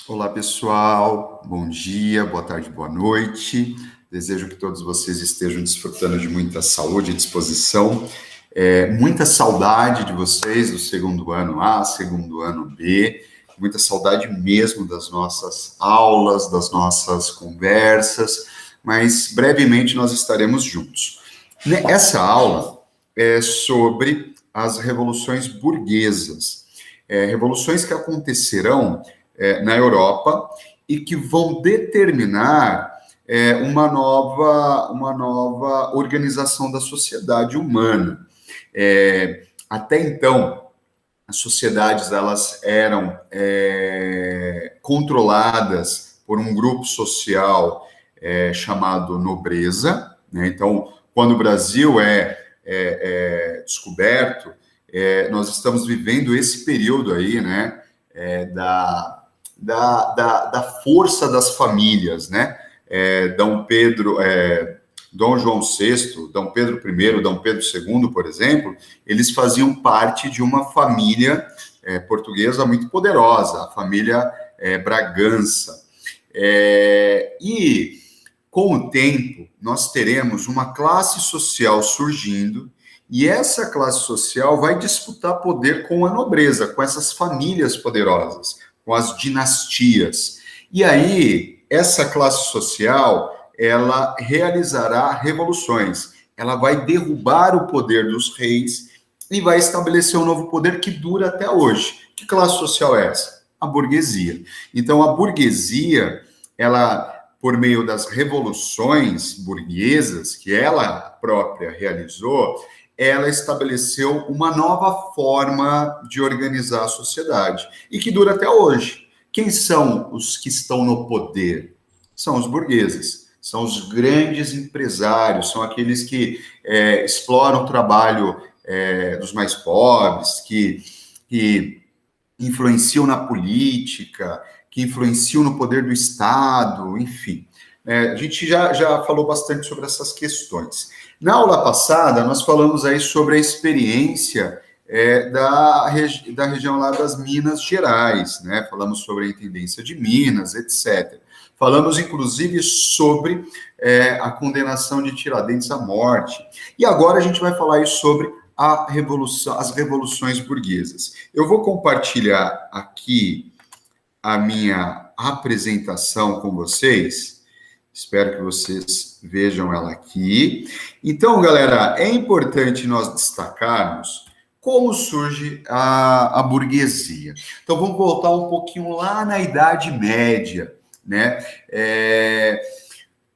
Olá, pessoal. Bom dia, boa tarde, boa noite. Desejo que todos vocês estejam desfrutando de muita saúde e disposição. Muita saudade de vocês do segundo ano A, segundo ano B. Muita saudade mesmo das nossas aulas, das nossas conversas. Mas brevemente nós estaremos juntos. Essa aula é sobre as revoluções burguesas. Revoluções que acontecerão na Europa e que vão determinar uma nova organização da sociedade humana. Até então, as sociedades elas eram controladas por um grupo social chamado nobreza, né? Então, quando o Brasil descoberto, nós estamos vivendo esse período aí, né, da força das famílias, né? Dom João VI, Dom Pedro I, Dom Pedro II, por exemplo, eles faziam parte de uma família portuguesa muito poderosa, a família Bragança. E com o tempo, nós teremos uma classe social surgindo, e essa classe social vai disputar poder com a nobreza, com essas famílias poderosas, com as dinastias. E aí, essa classe social, ela realizará revoluções. Ela vai derrubar o poder dos reis e vai estabelecer um novo poder que dura até hoje. Que classe social é essa? A burguesia. Então, a burguesia, ela, por meio das revoluções burguesas que ela própria realizou, ela estabeleceu uma nova forma de organizar a sociedade e que dura até hoje. Quem são os que estão no poder? São os burgueses, são os grandes empresários, são aqueles que exploram o trabalho dos mais pobres, que influenciam na política, que influenciam no poder do Estado, enfim. A gente já falou bastante sobre essas questões. Na aula passada, nós falamos aí sobre a experiência da região lá das Minas Gerais, né? Falamos sobre a Intendência de Minas, etc. Falamos, inclusive, sobre a condenação de Tiradentes à morte. E agora a gente vai falar aí sobre as revoluções burguesas. Eu vou compartilhar aqui a minha apresentação com vocês. Espero que vocês vejam ela aqui. Então, galera, é importante nós destacarmos como surge a burguesia. Então, vamos voltar um pouquinho lá na Idade Média, né?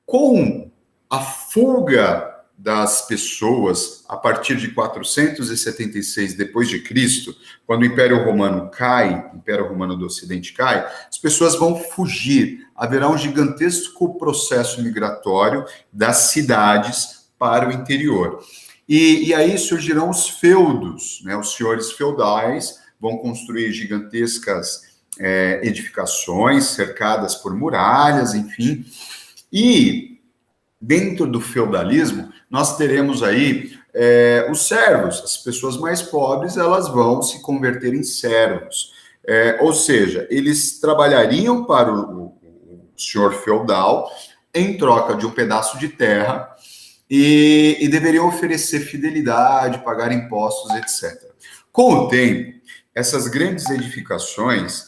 Com a fuga das pessoas a partir de 476 depois de Cristo, quando o Império Romano cai, o Império Romano do Ocidente cai, as pessoas vão fugir. Haverá um gigantesco processo migratório das cidades para o interior. E aí surgirão os feudos, né? Os senhores feudais vão construir gigantescas edificações cercadas por muralhas, enfim. E dentro do feudalismo, nós teremos aí os servos. As pessoas mais pobres, elas vão se converter em servos. Ou seja, eles trabalhariam para o senhor feudal em troca de um pedaço de terra e deveriam oferecer fidelidade, pagar impostos, etc. Com o tempo, essas grandes edificações,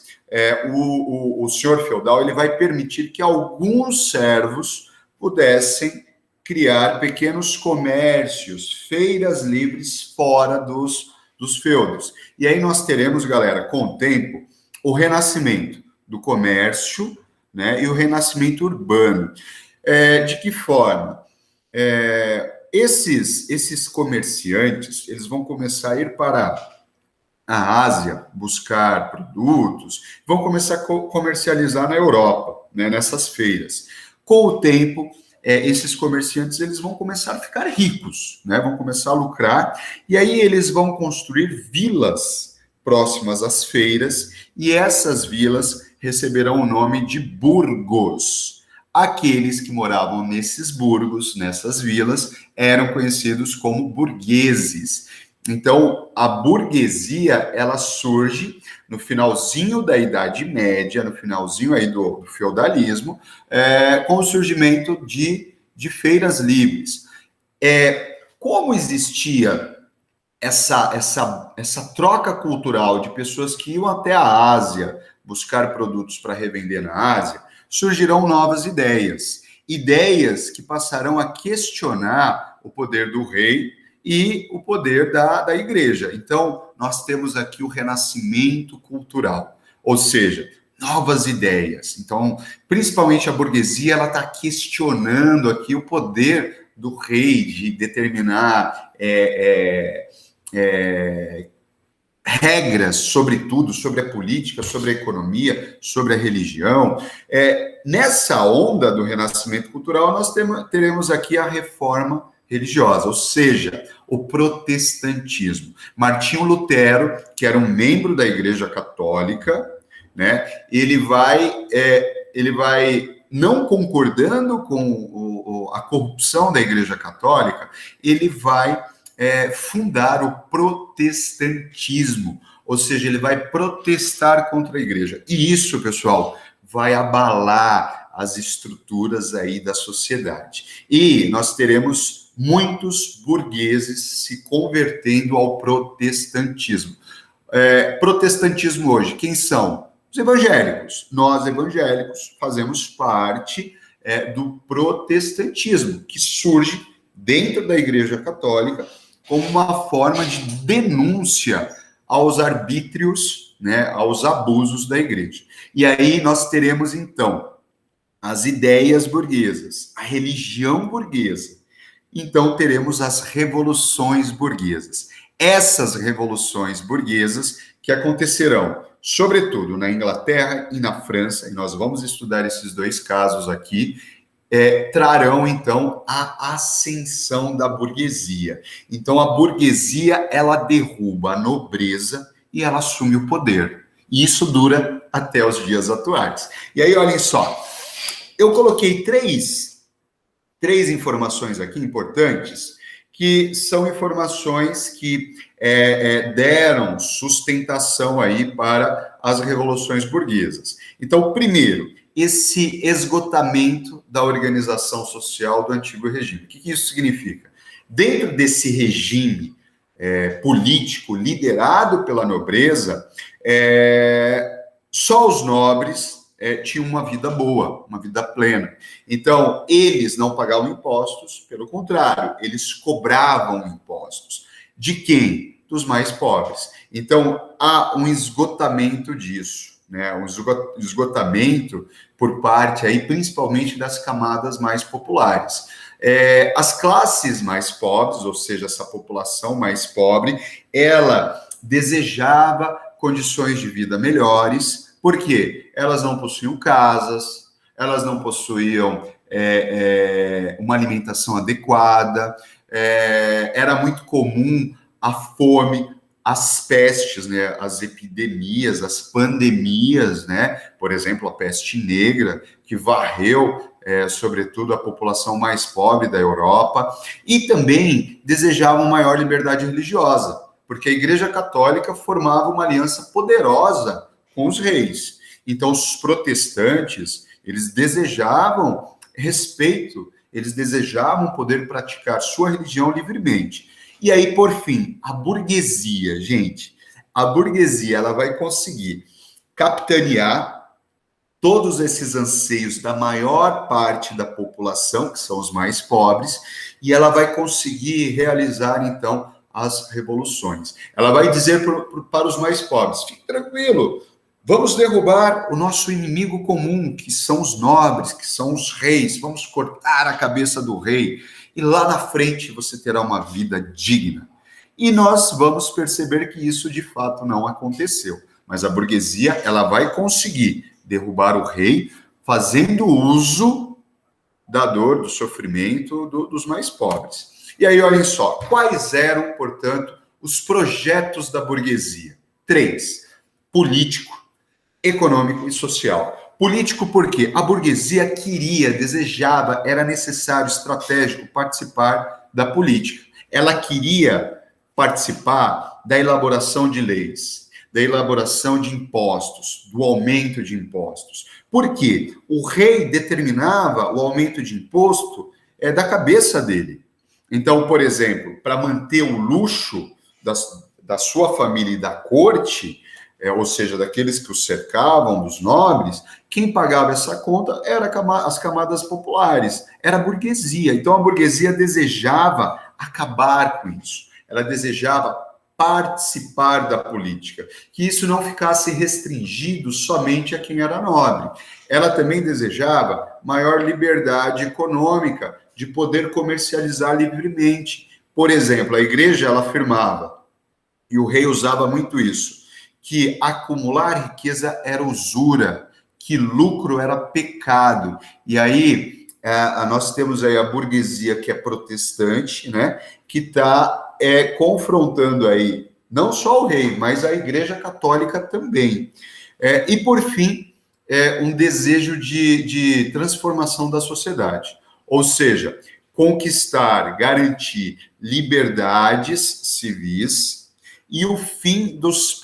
o senhor feudal ele vai permitir que alguns servos pudessem criar pequenos comércios, feiras livres fora dos feudos. E aí nós teremos, galera, com o tempo, o renascimento do comércio, né, e o renascimento urbano. De que forma? Esses comerciantes, eles vão começar a ir para a Ásia buscar produtos, vão começar a comercializar na Europa, né, nessas feiras. Com o tempo, esses comerciantes eles vão começar a ficar ricos, né, vão começar a lucrar, e aí eles vão construir vilas próximas às feiras, e essas vilas receberão o nome de burgos. Aqueles que moravam nesses burgos, nessas vilas, eram conhecidos como burgueses. Então, a burguesia, ela surge no finalzinho da Idade Média, no finalzinho aí do feudalismo, com o surgimento de feiras livres. Como existia essa troca cultural de pessoas que iam até a Ásia buscar produtos para revender na Ásia, surgirão novas ideias. Ideias que passarão a questionar o poder do rei e o poder da igreja. Então, nós temos aqui o renascimento cultural, ou seja, novas ideias. Então, principalmente a burguesia, ela está questionando aqui o poder do rei de determinar regras sobre tudo, sobre a política, sobre a economia, sobre a religião. Nessa onda do renascimento cultural, nós teremos aqui a reforma religiosa, ou seja, o protestantismo. Martinho Lutero, que era um membro da Igreja Católica, né, ele vai não concordando com a corrupção da Igreja Católica, ele vai fundar o protestantismo, ou seja, ele vai protestar contra a igreja. E isso, pessoal, vai abalar as estruturas aí da sociedade. E nós teremos muitos burgueses se convertendo ao protestantismo. Protestantismo hoje, quem são? Os evangélicos. Nós, evangélicos, fazemos parte do protestantismo, que surge dentro da Igreja Católica como uma forma de denúncia aos arbítrios, né, aos abusos da igreja. E aí nós teremos, então, as ideias burguesas, a religião burguesa. Então, teremos as revoluções burguesas. Essas revoluções burguesas que acontecerão, sobretudo, na Inglaterra e na França, e nós vamos estudar esses dois casos aqui, trarão, então, a ascensão da burguesia. Então, a burguesia, ela derruba a nobreza e ela assume o poder. E isso dura até os dias atuais. E aí, olhem só, eu coloquei três informações aqui importantes, que são informações que deram sustentação aí para as revoluções burguesas. Então, primeiro, esse esgotamento da organização social do antigo regime. O que isso significa? Dentro desse regime político liderado pela nobreza, só os nobres tinham uma vida boa, uma vida plena. Então, eles não pagavam impostos, pelo contrário, eles cobravam impostos. De quem? Dos mais pobres. Então, há um esgotamento disso, né? Um esgotamento por parte aí, principalmente das camadas mais populares. As classes mais pobres, ou seja, essa população mais pobre, ela desejava condições de vida melhores. Por quê? Elas não possuíam casas, elas não possuíam uma alimentação adequada, era muito comum a fome, as pestes, né, as epidemias, as pandemias, né, por exemplo, a peste negra, que varreu, sobretudo, a população mais pobre da Europa, e também desejavam maior liberdade religiosa, porque a Igreja Católica formava uma aliança poderosa com os reis. Então, os protestantes, eles desejavam respeito, eles desejavam poder praticar sua religião livremente. E aí, por fim, a burguesia, gente, a burguesia, ela vai conseguir capitanear todos esses anseios da maior parte da população, que são os mais pobres, e ela vai conseguir realizar, então, as revoluções. Ela vai dizer para os mais pobres, fique tranquilo, vamos derrubar o nosso inimigo comum, que são os nobres, que são os reis, vamos cortar a cabeça do rei, e lá na frente você terá uma vida digna. E nós vamos perceber que isso de fato não aconteceu. Mas a burguesia, ela vai conseguir derrubar o rei, fazendo uso da dor, do sofrimento dos mais pobres. E aí, olhem só, quais eram, portanto, os projetos da burguesia? 3. Político, econômico e social. Político porque a burguesia queria, desejava, era necessário, estratégico participar da política. Ela queria participar da elaboração de leis, da elaboração de impostos, do aumento de impostos. Por quê? O rei determinava o aumento de imposto da cabeça dele. Então, por exemplo, para manter o luxo da sua família e da corte, ou seja, daqueles que o cercavam, dos nobres, quem pagava essa conta era as camadas populares, era a burguesia. Então, a burguesia desejava acabar com isso. Ela desejava participar da política, que isso não ficasse restringido somente a quem era nobre. Ela também desejava maior liberdade econômica, de poder comercializar livremente. Por exemplo, a igreja ela afirmava, e o rei usava muito isso, que acumular riqueza era usura, que lucro era pecado. E aí, nós temos aí a burguesia que é protestante, né, que está confrontando aí, não só o rei, mas a igreja católica também. E, por fim, um desejo de transformação da sociedade. Ou seja, conquistar, garantir liberdades civis e o fim dos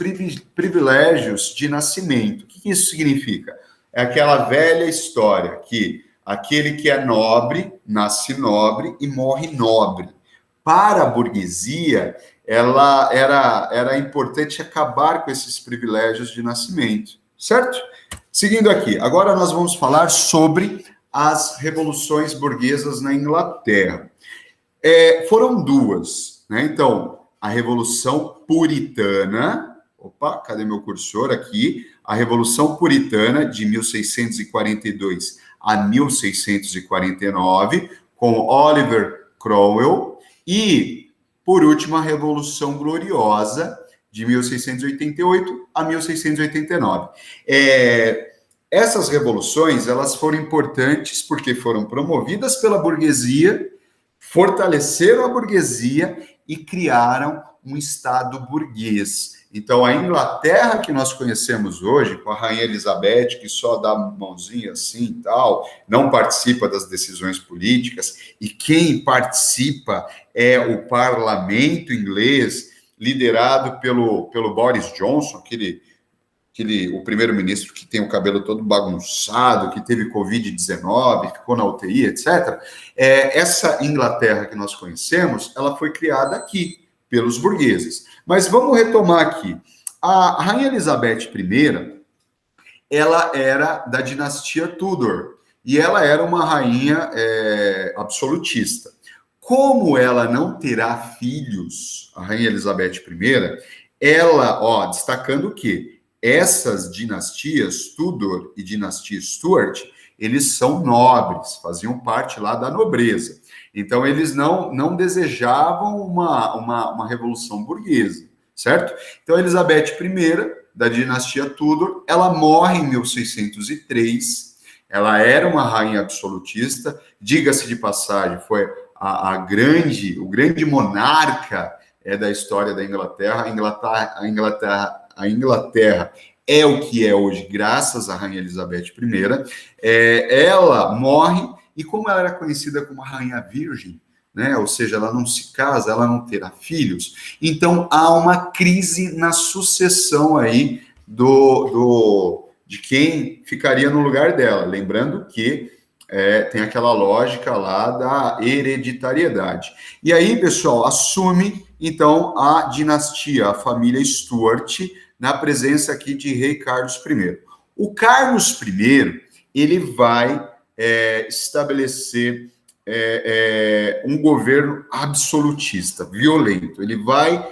privilégios de nascimento. O que isso significa? É aquela velha história que aquele que é nobre, nasce nobre e morre nobre. Para a burguesia, era importante acabar com esses privilégios de nascimento, certo? Seguindo aqui, agora nós vamos falar sobre as revoluções burguesas na Inglaterra. Foram duas, né? Então, a Revolução Puritana, cadê meu cursor aqui? A Revolução Puritana de 1642 a 1649, com Oliver Cromwell, e, por último, a Revolução Gloriosa de 1688 a 1689. Essas revoluções, elas foram importantes porque foram promovidas pela burguesia, fortaleceram a burguesia e criaram um Estado burguês. Então, a Inglaterra que nós conhecemos hoje, com a Rainha Elizabeth, que só dá mãozinha assim e tal, não participa das decisões políticas, e quem participa é o parlamento inglês, liderado pelo Boris Johnson, o primeiro-ministro que tem o cabelo todo bagunçado, que teve Covid-19, ficou na UTI, etc. Essa Inglaterra que nós conhecemos, ela foi criada aqui, pelos burgueses. Mas vamos retomar aqui. A Rainha Elizabeth I, ela era da dinastia Tudor, e ela era uma rainha absolutista. Como ela não terá filhos, a Rainha Elizabeth I, ela, destacando que essas dinastias, Tudor e dinastia Stuart, eles são nobres, faziam parte lá da nobreza. Então, eles não desejavam uma revolução burguesa, certo? Então, Elizabeth I, da dinastia Tudor, ela morre em 1603, ela era uma rainha absolutista, diga-se de passagem, foi o grande monarca da história da Inglaterra. A Inglaterra é o que é hoje, graças à Rainha Elizabeth I. Ela morre, e como ela era conhecida como a Rainha Virgem, né? Ou seja, ela não se casa, ela não terá filhos, então há uma crise na sucessão aí de quem ficaria no lugar dela. Lembrando que tem aquela lógica lá da hereditariedade. E aí, pessoal, assume, então, a dinastia, a família Stuart, na presença aqui de rei Carlos I. O Carlos I, ele vai estabelecer um governo absolutista, violento. Ele vai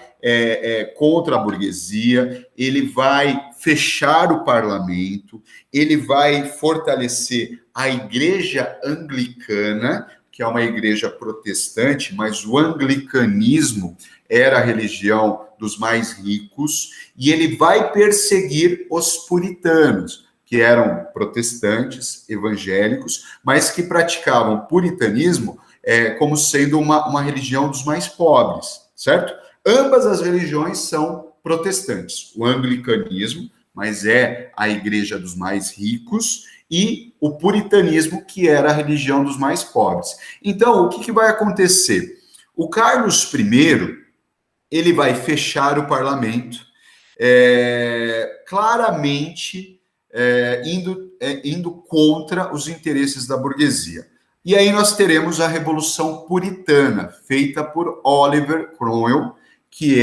contra a burguesia, ele vai fechar o parlamento, ele vai fortalecer a igreja anglicana, que é uma igreja protestante, mas o anglicanismo era a religião dos mais ricos, e ele vai perseguir os puritanos, que eram protestantes, evangélicos, mas que praticavam puritanismo como sendo uma religião dos mais pobres, certo? Ambas as religiões são protestantes. O anglicanismo, mas é a igreja dos mais ricos, e o puritanismo, que era a religião dos mais pobres. Então, o que vai acontecer? O Carlos I, ele vai fechar o parlamento, claramente indo contra os interesses da burguesia. E aí nós teremos a Revolução Puritana, feita por Oliver Cromwell, que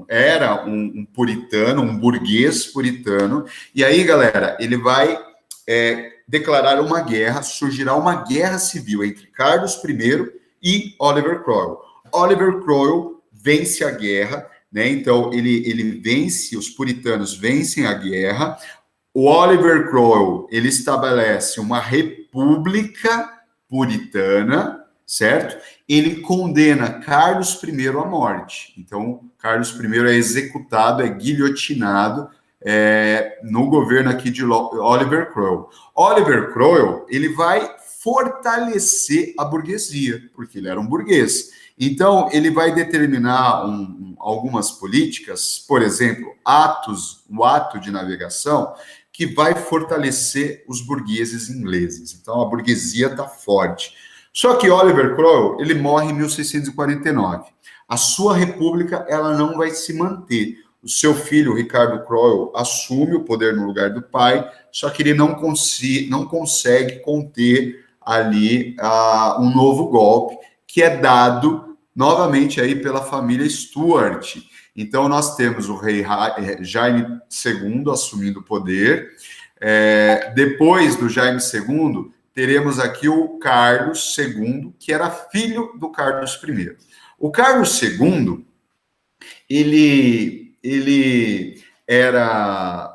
era um puritano, um burguês puritano. E aí, galera, ele vai declarar uma guerra, surgirá uma guerra civil entre Carlos I e Oliver Cromwell. Oliver Cromwell vence a guerra, né? Então ele vence, os puritanos vencem a guerra. O Oliver Cromwell, ele estabelece uma república puritana, certo? Ele condena Carlos I à morte. Então, Carlos I é executado, é guilhotinado no governo aqui de Oliver Cromwell. Oliver Cromwell, ele vai fortalecer a burguesia, porque ele era um burguês. Então, ele vai determinar algumas políticas, por exemplo, o ato de navegação, que vai fortalecer os burgueses ingleses. Então, a burguesia está forte. Só que Oliver Cromwell, ele morre em 1649. A sua república, ela não vai se manter. O seu filho, Ricardo Cromwell, assume o poder no lugar do pai, só que ele não consegue conter ali um novo golpe, que é dado novamente aí pela família Stuart. Então, nós temos o rei Jaime II assumindo o poder. Depois do Jaime II, teremos aqui o Carlos II, que era filho do Carlos I. O Carlos II, ele era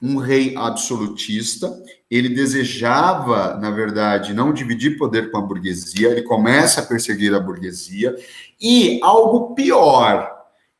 um rei absolutista, ele desejava, na verdade, não dividir poder com a burguesia, ele começa a perseguir a burguesia, e algo pior,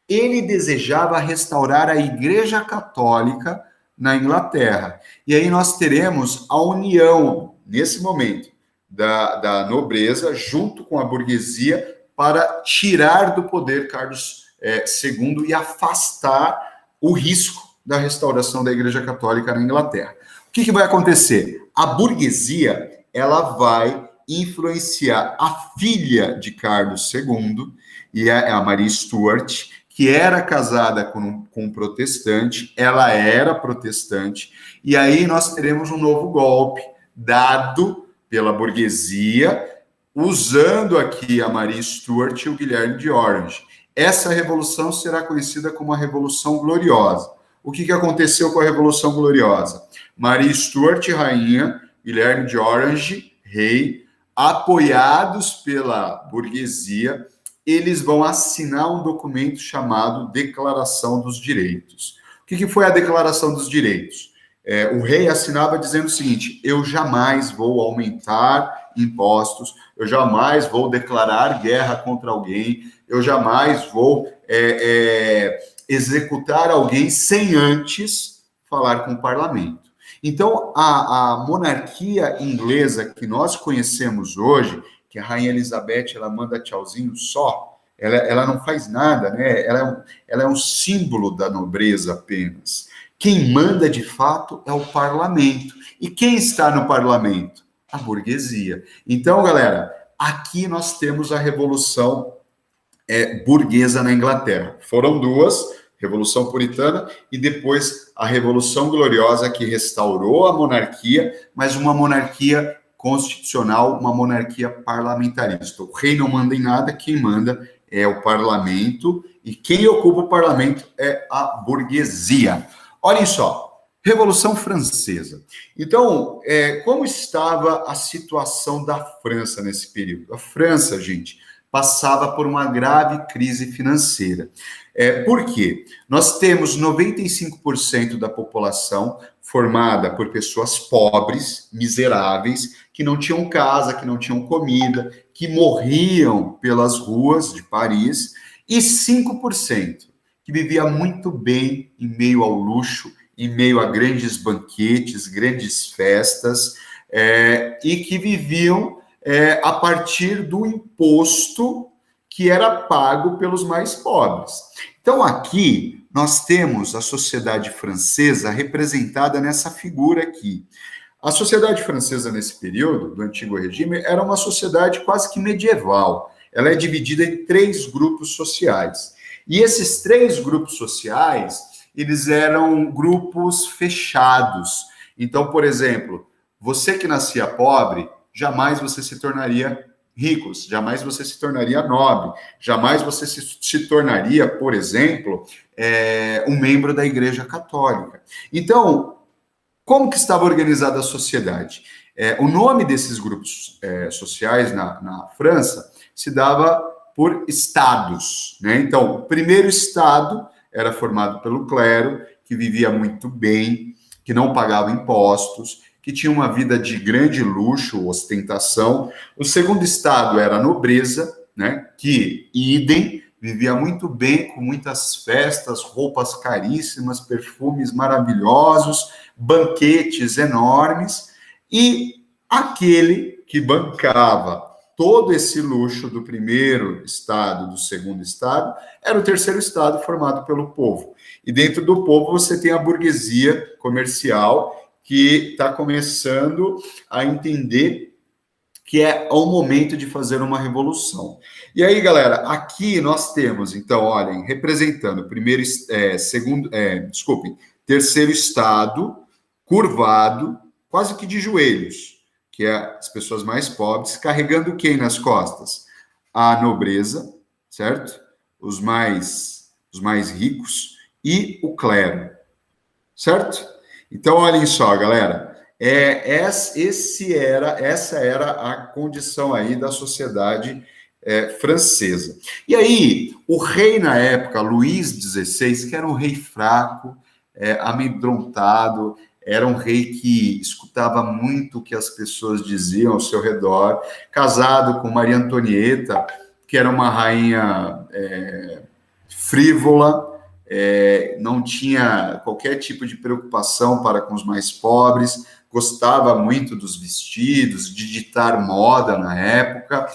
ele desejava restaurar a Igreja Católica na Inglaterra. E aí nós teremos a união, nesse momento, da nobreza, junto com a burguesia, para tirar do poder Carlos II e afastar o risco da restauração da Igreja Católica na Inglaterra. O que vai acontecer? A burguesia, ela vai influenciar a filha de Carlos II, e a Maria Stuart, que era casada com um protestante, ela era protestante, e aí nós teremos um novo golpe dado pela burguesia, usando aqui a Maria Stuart e o Guilherme de Orange. Essa revolução será conhecida como a Revolução Gloriosa. O que aconteceu com a Revolução Gloriosa? Maria Stuart, rainha, Guilherme de Orange, rei, apoiados pela burguesia, eles vão assinar um documento chamado Declaração dos Direitos. O que foi a Declaração dos Direitos? O rei assinava dizendo o seguinte: eu jamais vou aumentar impostos, eu jamais vou declarar guerra contra alguém, eu jamais vou executar alguém sem antes falar com o parlamento. Então, a monarquia inglesa que nós conhecemos hoje, que a Rainha Elizabeth, ela manda tchauzinho só, ela não faz nada, né? Ela é um símbolo da nobreza apenas. Quem manda, de fato, é o parlamento. E quem está no parlamento? A burguesia. Então, galera, aqui nós temos a Revolução burguesa na Inglaterra. Foram duas, Revolução Puritana e depois a Revolução Gloriosa, que restaurou a monarquia, mas uma monarquia constitucional, uma monarquia parlamentarista. O rei não manda em nada, quem manda é o parlamento, e quem ocupa o parlamento é a burguesia. Olhem só, Revolução Francesa. Então, como estava a situação da França nesse período? A França, gente, passava por uma grave crise financeira. Por quê? Nós temos 95% da população formada por pessoas pobres, miseráveis, que não tinham casa, que não tinham comida, que morriam pelas ruas de Paris, e 5% que vivia muito bem em meio ao luxo, em meio a grandes banquetes, grandes festas, e que viviam a partir do imposto que era pago pelos mais pobres. Então, aqui, nós temos a sociedade francesa representada nessa figura aqui. A sociedade francesa, nesse período, do Antigo Regime, era uma sociedade quase que medieval. ela é dividida em 3 grupos sociais. E esses 3 grupos sociais, eles eram grupos fechados. Então, por exemplo, você que nascia pobre, jamais você se tornaria rico, jamais você se tornaria nobre, jamais você se tornaria, por exemplo, um membro da Igreja Católica. Então, como que estava organizada a sociedade? O nome desses grupos sociais na França se dava por estados, né? Então, o primeiro estado era formado pelo clero, que vivia muito bem, que não pagava impostos, que tinha uma vida de grande luxo, ostentação. O segundo estado era a nobreza, né? Que, idem, vivia muito bem, com muitas festas, roupas caríssimas, perfumes maravilhosos, banquetes enormes, e aquele que bancava todo esse luxo do primeiro estado, do segundo estado, era o terceiro estado formado pelo povo. E dentro do povo você tem a burguesia comercial, que está começando a entender que é o momento de fazer uma revolução. E aí, galera, aqui nós temos, então, olhem, representando terceiro estado, curvado, quase que de joelhos, que é as pessoas mais pobres, carregando quem nas costas? A nobreza, certo? Os mais ricos e o clero, certo? Então, olhem só, galera, essa era a condição aí da sociedade francesa. E aí, o rei na época, Luís XVI, que era um rei fraco, amedrontado, era um rei que escutava muito o que as pessoas diziam ao seu redor, casado com Maria Antonieta, que era uma rainha frívola, não tinha qualquer tipo de preocupação para com os mais pobres, gostava muito dos vestidos, de ditar moda na época.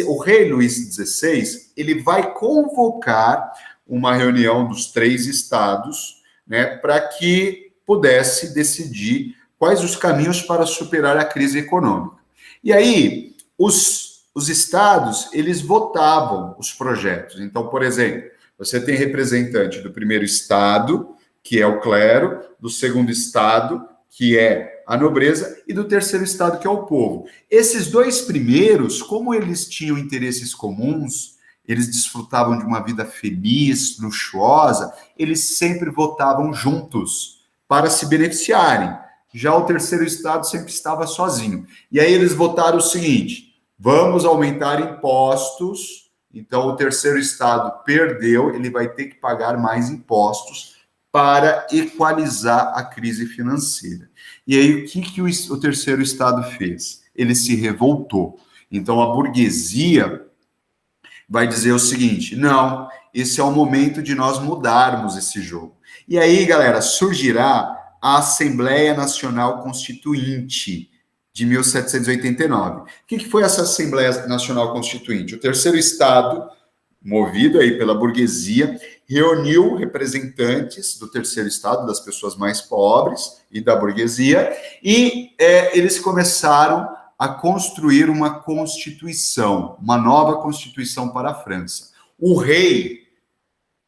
O rei Luís XVI, ele vai convocar uma reunião dos 3 estados, né, para que pudesse decidir quais os caminhos para superar a crise econômica. E aí, os estados, eles votavam os projetos. Então, por exemplo, você tem representante do primeiro estado, que é o clero, do segundo estado, que é a nobreza, e do terceiro estado, que é o povo. Esses 2 primeiros, como eles tinham interesses comuns, eles desfrutavam de uma vida feliz, luxuosa, eles sempre votavam juntos para se beneficiarem. Já o terceiro estado sempre estava sozinho. E aí eles votaram o seguinte: vamos aumentar impostos. Então, o terceiro estado perdeu, ele vai ter que pagar mais impostos para equalizar a crise financeira. E aí, o que o terceiro estado fez? Ele se revoltou. Então, a burguesia vai dizer o seguinte: não, esse é o momento de nós mudarmos esse jogo. E aí, galera, surgirá a Assembleia Nacional Constituinte, de 1789. O que foi essa Assembleia Nacional Constituinte? O terceiro estado, movido aí pela burguesia, reuniu representantes do terceiro estado, das pessoas mais pobres e da burguesia, e eles começaram a construir uma constituição, uma nova constituição para a França. O rei,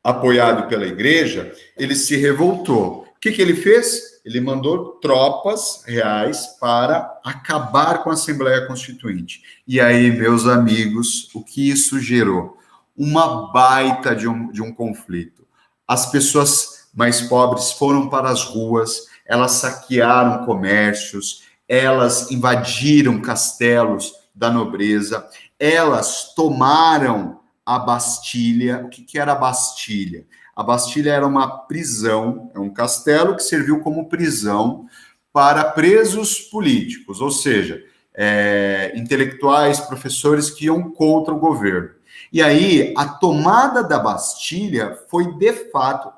apoiado pela igreja, ele se revoltou. O que ele fez? Ele mandou tropas reais para acabar com a Assembleia Constituinte. E aí, meus amigos, o que isso gerou? Uma baita de um conflito. As pessoas mais pobres foram para as ruas, elas saquearam comércios, elas invadiram castelos da nobreza, elas tomaram a Bastilha. O que era a Bastilha? A Bastilha era uma prisão, é um castelo que serviu como prisão para presos políticos, ou seja, intelectuais, professores que iam contra o governo. E aí, a tomada da Bastilha foi, de fato,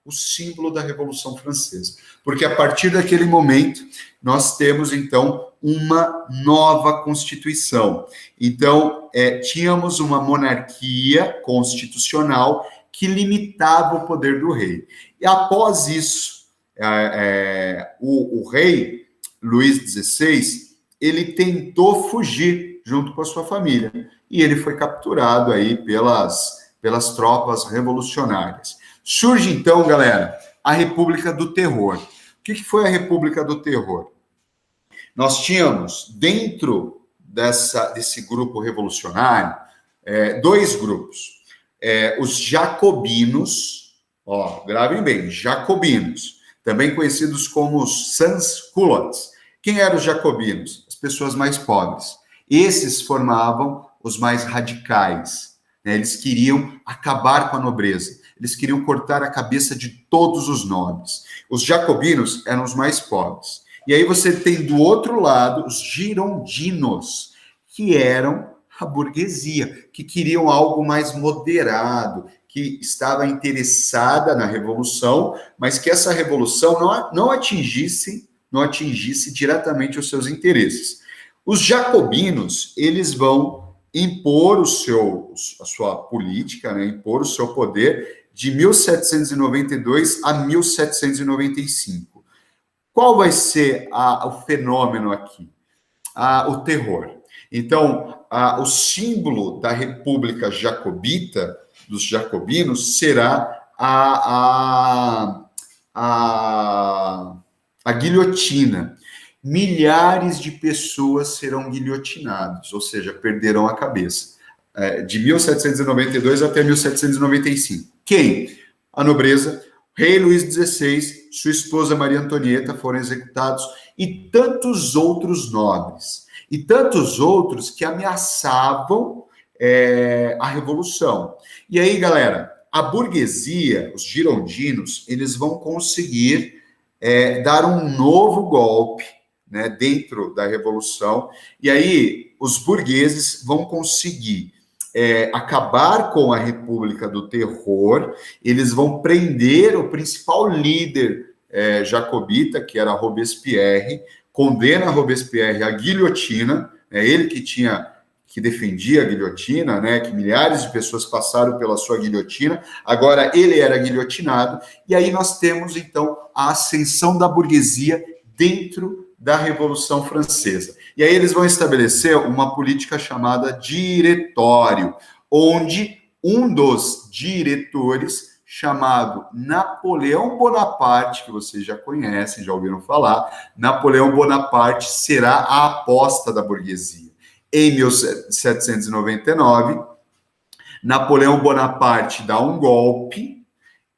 o símbolo da Revolução Francesa. Porque a partir daquele momento, nós temos, então, uma nova Constituição. Então, tínhamos uma monarquia constitucional que limitava o poder do rei. E após isso, o rei, Luís XVI, ele tentou fugir junto com a sua família. E ele foi capturado aí pelas tropas revolucionárias. Surge então, galera, a República do Terror. O que foi a República do Terror? Nós tínhamos, dentro desse grupo revolucionário, dois grupos. Os jacobinos, gravem bem, jacobinos, também conhecidos como os sans-culottes. Quem eram os jacobinos? As pessoas mais pobres. Esses formavam os mais radicais, né? Eles queriam acabar com a nobreza, eles queriam cortar a cabeça de todos os nobres. Os jacobinos eram os mais pobres. E aí você tem do outro lado os girondinos, que eram a burguesia, que queriam algo mais moderado, que estava interessada na revolução, mas que essa revolução não atingisse diretamente os seus interesses. Os jacobinos, eles vão impor a sua política, né, impor o seu poder de 1792 a 1795. Qual vai ser o fenômeno aqui? O terror. Então, o símbolo da República Jacobita, dos jacobinos, será a guilhotina. Milhares de pessoas serão guilhotinadas, ou seja, perderão a cabeça. De 1792 até 1795. Quem? A nobreza, rei Luís XVI, sua esposa Maria Antonieta foram executados e tantos outros nobres. E tantos outros que ameaçavam a revolução. E aí, galera, a burguesia, os girondinos, eles vão conseguir dar um novo golpe, né, dentro da revolução, e aí os burgueses vão conseguir acabar com a República do Terror, eles vão prender o principal líder jacobita, que era Robespierre, condena Robespierre à guilhotina, ele que defendia a guilhotina, né, que milhares de pessoas passaram pela sua guilhotina, agora ele era guilhotinado, e aí nós temos, então, a ascensão da burguesia dentro da Revolução Francesa. E aí eles vão estabelecer uma política chamada diretório, onde um dos diretores, chamado Napoleão Bonaparte, que vocês já conhecem, já ouviram falar, Napoleão Bonaparte será a aposta da burguesia. Em 1799, Napoleão Bonaparte dá um golpe,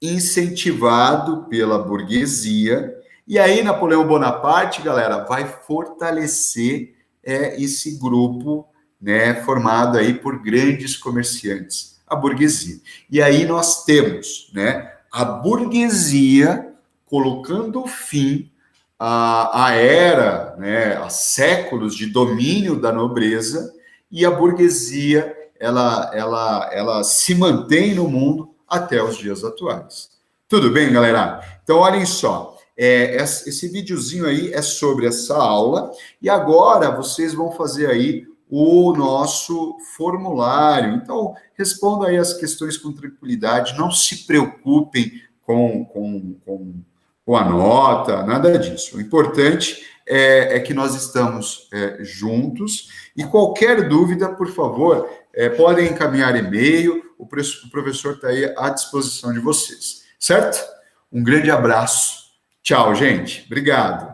incentivado pela burguesia, e aí Napoleão Bonaparte, galera, vai fortalecer esse grupo, né, formado aí por grandes comerciantes, a burguesia. E aí nós temos, né, a burguesia colocando fim à era, né, a séculos de domínio da nobreza, e a burguesia ela se mantém no mundo até os dias atuais. Tudo bem, galera? Então, olhem só. Esse videozinho aí é sobre essa aula, e agora vocês vão fazer aí o nosso formulário. Então, respondam aí as questões com tranquilidade, não se preocupem com a nota, nada disso. O importante é que nós estamos juntos, e qualquer dúvida, por favor, podem encaminhar e-mail, o professor está aí à disposição de vocês, certo? Um grande abraço. Tchau, gente. Obrigado.